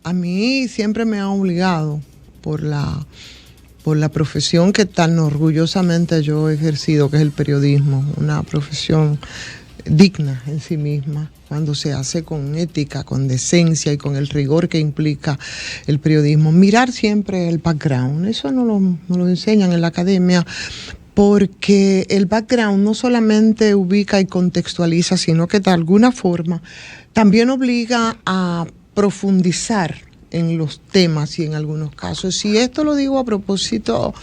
A mí siempre me ha obligado por la profesión que tan orgullosamente yo he ejercido, que es el periodismo, una profesión digna en sí misma, cuando se hace con ética, con decencia y con el rigor que implica el periodismo. Mirar siempre el background, eso no lo enseñan en la academia, porque el background no solamente ubica y contextualiza, sino que de alguna forma también obliga a profundizar en los temas y en algunos casos. Y esto lo digo a propósito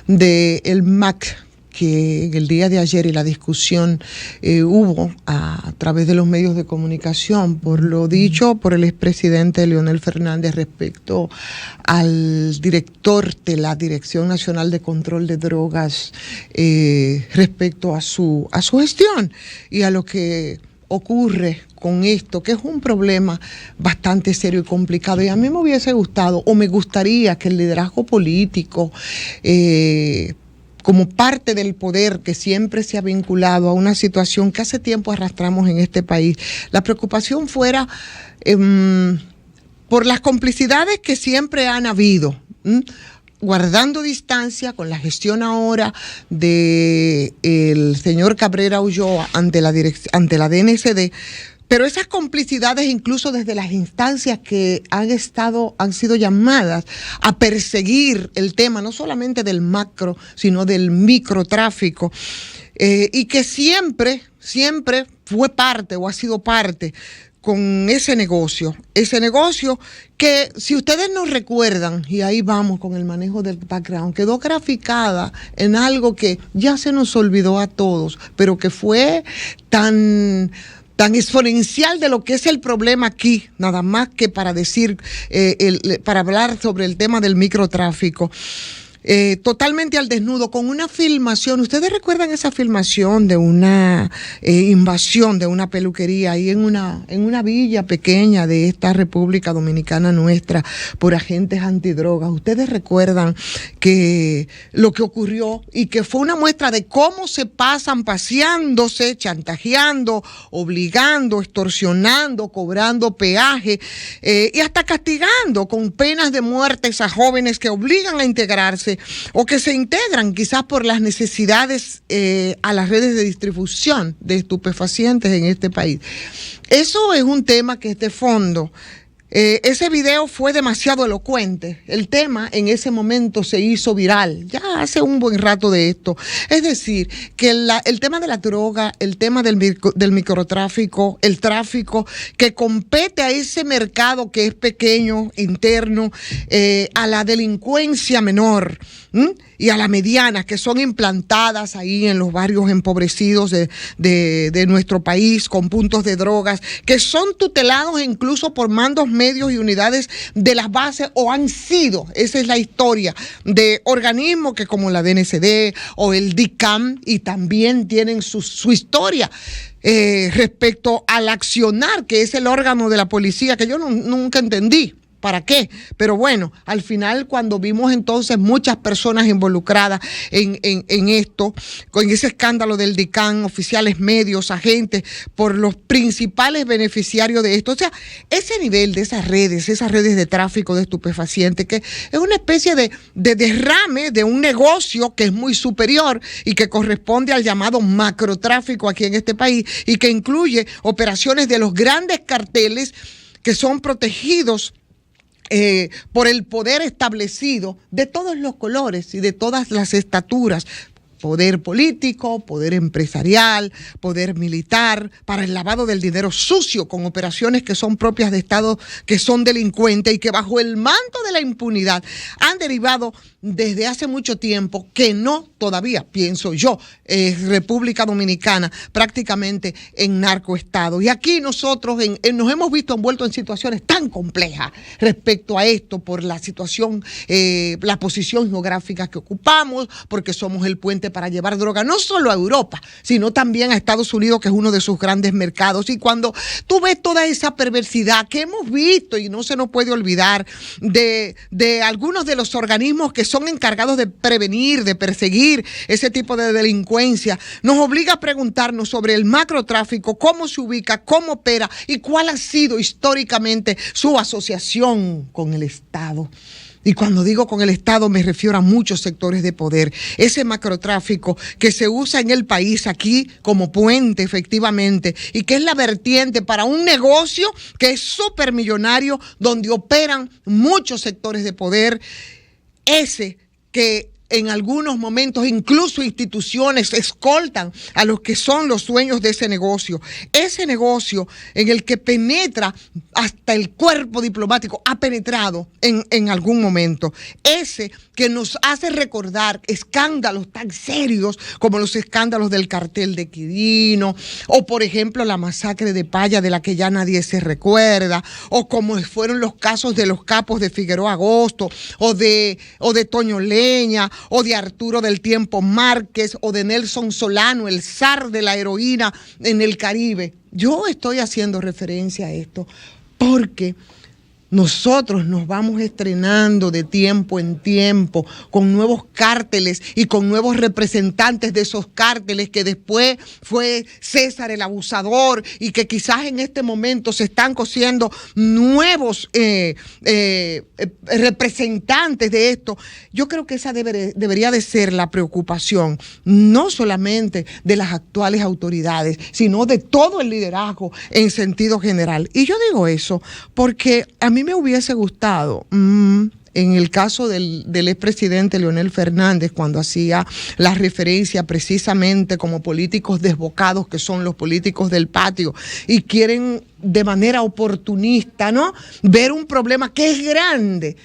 del MAC, que en el día de ayer y la discusión hubo a través de los medios de comunicación por lo dicho por el expresidente Leonel Fernández respecto al director de la Dirección Nacional de Control de Drogas, respecto a su gestión y a lo que ocurre con esto, que es un problema bastante serio y complicado. Y a mí me hubiese gustado, o me gustaría, que el liderazgo político, como parte del poder que siempre se ha vinculado a una situación que hace tiempo arrastramos en este país, la preocupación fuera por las complicidades que siempre han habido, guardando distancia con la gestión ahora del señor Cabrera Ulloa ante la DNCD, pero esas complicidades incluso desde las instancias que han sido llamadas a perseguir el tema, no solamente del macro, sino del microtráfico, y que siempre fue parte o ha sido parte con ese negocio que, si ustedes nos recuerdan, y ahí vamos con el manejo del background, quedó graficada en algo que ya se nos olvidó a todos, pero que fue tan exponencial de lo que es el problema aquí, nada más que para decir, para hablar sobre el tema del microtráfico. Totalmente al desnudo, con una filmación. ¿Ustedes recuerdan esa filmación de una invasión de una peluquería ahí en una villa pequeña de esta República Dominicana nuestra por agentes antidrogas? ¿Ustedes recuerdan que lo que ocurrió y que fue una muestra de cómo se pasan paseándose, chantajeando, obligando, extorsionando, cobrando peaje y hasta castigando con penas de muerte a jóvenes que obligan a integrarse o que se integran quizás por las necesidades a las redes de distribución de estupefacientes en este país? Eso es un tema que es de fondo. Ese video fue demasiado elocuente. El tema en ese momento se hizo viral, ya hace un buen rato de esto. Es decir, que el tema de la droga, el tema del microtráfico, el tráfico que compete a ese mercado que es pequeño, interno, a la delincuencia menor y a la mediana, que son implantadas ahí en los barrios empobrecidos de nuestro país, con puntos de drogas, que son tutelados incluso por mandos medios y unidades de las bases, o han sido, esa es la historia, de organismos que como la DNCD o el DICAM, y también tienen su historia respecto al accionar, que es el órgano de la policía, que yo nunca entendí. ¿Para qué? Pero bueno, al final, cuando vimos entonces muchas personas involucradas en esto, con ese escándalo del DICAN, oficiales medios, agentes, por los principales beneficiarios de esto, o sea, ese nivel de esas redes de tráfico de estupefacientes, que es una especie de derrame de un negocio que es muy superior y que corresponde al llamado macrotráfico aquí en este país, y que incluye operaciones de los grandes carteles que son protegidos por el poder establecido de todos los colores y de todas las estaturas. Poder político, poder empresarial, poder militar, para el lavado del dinero sucio, con operaciones que son propias de Estados que son delincuentes y que bajo el manto de la impunidad han derivado desde hace mucho tiempo, que no todavía, pienso yo, República Dominicana prácticamente en narcoestado. Y aquí nosotros nos hemos visto envueltos en situaciones tan complejas respecto a esto, por la situación, la posición geográfica que ocupamos, porque somos el puente fuerte para llevar droga, no solo a Europa, sino también a Estados Unidos, que es uno de sus grandes mercados. Y cuando tú ves toda esa perversidad que hemos visto, y no se nos puede olvidar, de algunos de los organismos que son encargados de prevenir, de perseguir ese tipo de delincuencia, nos obliga a preguntarnos sobre el macrotráfico, cómo se ubica, cómo opera y cuál ha sido históricamente su asociación con el Estado. Y cuando digo con el Estado me refiero a muchos sectores de poder. Ese macrotráfico que se usa en el país aquí como puente, efectivamente, y que es la vertiente para un negocio que es súper millonario, donde operan muchos sectores de poder. Ese que en algunos momentos incluso instituciones escoltan a los que son los dueños de ese negocio. Ese negocio en el que penetra hasta el cuerpo diplomático, ha penetrado en algún momento. Ese que nos hace recordar escándalos tan serios como los escándalos del cartel de Quirino, o por ejemplo la masacre de Paya, de la que ya nadie se recuerda, o como fueron los casos de los capos de Figueroa Agosto, o de Toño Leña, o de Arturo del Tiempo Márquez, o de Nelson Solano, el zar de la heroína en el Caribe. Yo estoy haciendo referencia a esto porque nosotros nos vamos estrenando de tiempo en tiempo con nuevos cárteles y con nuevos representantes de esos cárteles, que después fue César el Abusador, y que quizás en este momento se están cosiendo nuevos representantes de esto. Yo creo que esa debería de ser la preocupación, no solamente de las actuales autoridades, sino de todo el liderazgo en sentido general. Y yo digo eso porque a mí me hubiese gustado, en el caso del expresidente Leonel Fernández, cuando hacía la referencia precisamente como políticos desbocados que son los políticos del patio y quieren de manera oportunista, ¿no?, ver un problema que es grande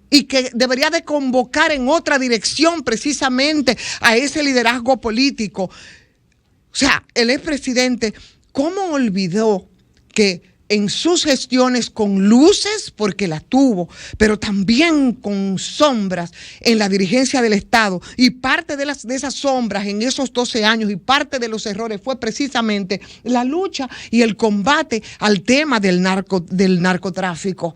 y que debería de convocar en otra dirección precisamente a ese liderazgo político. O sea, el expresidente, ¿cómo olvidó que en sus gestiones con luces, porque las tuvo, pero también con sombras en la dirigencia del Estado, y parte de esas sombras en esos 12 años y parte de los errores fue precisamente la lucha y el combate al tema del narcotráfico,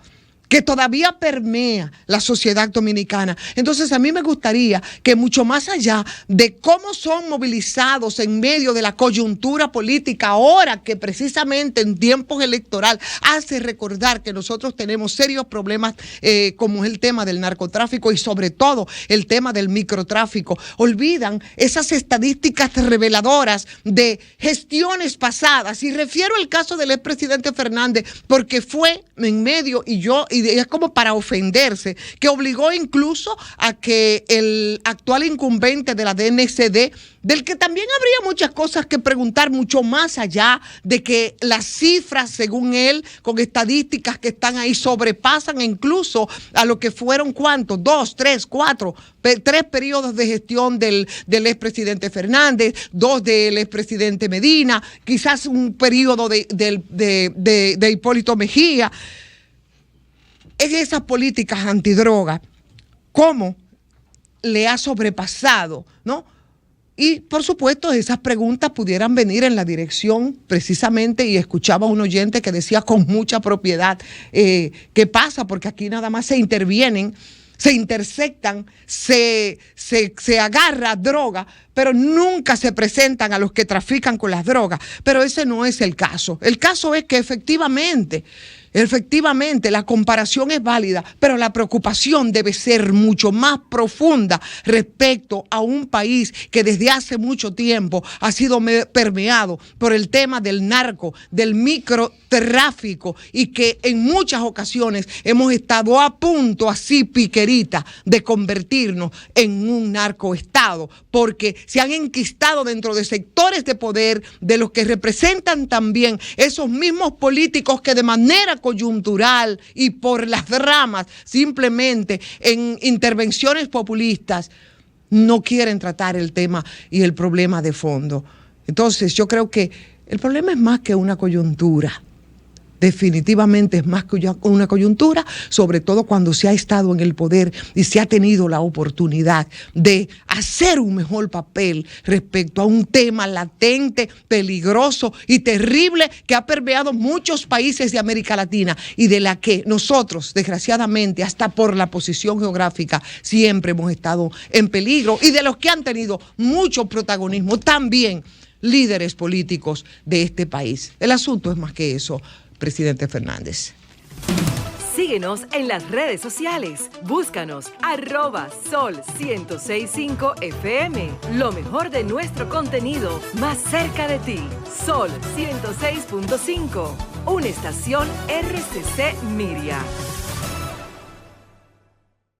que todavía permea la sociedad dominicana? Entonces a mí me gustaría que, mucho más allá de cómo son movilizados en medio de la coyuntura política, ahora que precisamente en tiempos electoral hace recordar que nosotros tenemos serios problemas como es el tema del narcotráfico y sobre todo el tema del microtráfico, olvidan esas estadísticas reveladoras de gestiones pasadas. Y refiero al caso del expresidente Fernández porque fue en medio, y es como para ofenderse, que obligó incluso a que el actual incumbente de la DNCD, del que también habría muchas cosas que preguntar, mucho más allá de que las cifras, según él, con estadísticas que están ahí, sobrepasan incluso a lo que fueron, ¿cuántos? 2, 3, 4, 3 periodos de gestión del expresidente Fernández, 2 del expresidente Medina, quizás un periodo de Hipólito Mejía. En esas políticas antidroga, ¿cómo le ha sobrepasado, ¿no? Y, por supuesto, esas preguntas pudieran venir en la dirección precisamente, y escuchaba a un oyente que decía con mucha propiedad, ¿qué pasa? Porque aquí nada más se intervienen, se intersectan, se agarra droga, pero nunca se presentan a los que trafican con las drogas. Pero ese no es el caso. El caso es que efectivamente, la comparación es válida, pero la preocupación debe ser mucho más profunda respecto a un país que desde hace mucho tiempo ha sido permeado por el tema del narco, del microtráfico, y que en muchas ocasiones hemos estado a punto, así piquerita, de convertirnos en un narcoestado, porque se han enquistado dentro de sectores de poder de los que representan también esos mismos políticos que de manera coyuntural y por las ramas, simplemente en intervenciones populistas, no quieren tratar el tema y el problema de fondo. Entonces yo creo que el problema es más que una coyuntura. definitivamente es más que una coyuntura, sobre todo cuando se ha estado en el poder y se ha tenido la oportunidad de hacer un mejor papel respecto a un tema latente, peligroso y terrible que ha permeado muchos países de América Latina y de la que nosotros, desgraciadamente, hasta por la posición geográfica, siempre hemos estado en peligro, y de los que han tenido mucho protagonismo también líderes políticos de este país. El asunto es más que eso, presidente Fernández. Síguenos en las redes sociales. Búscanos @Sol1065 FM. Lo mejor de nuestro contenido más cerca de ti. Sol 106.5. Una estación RCC Miria.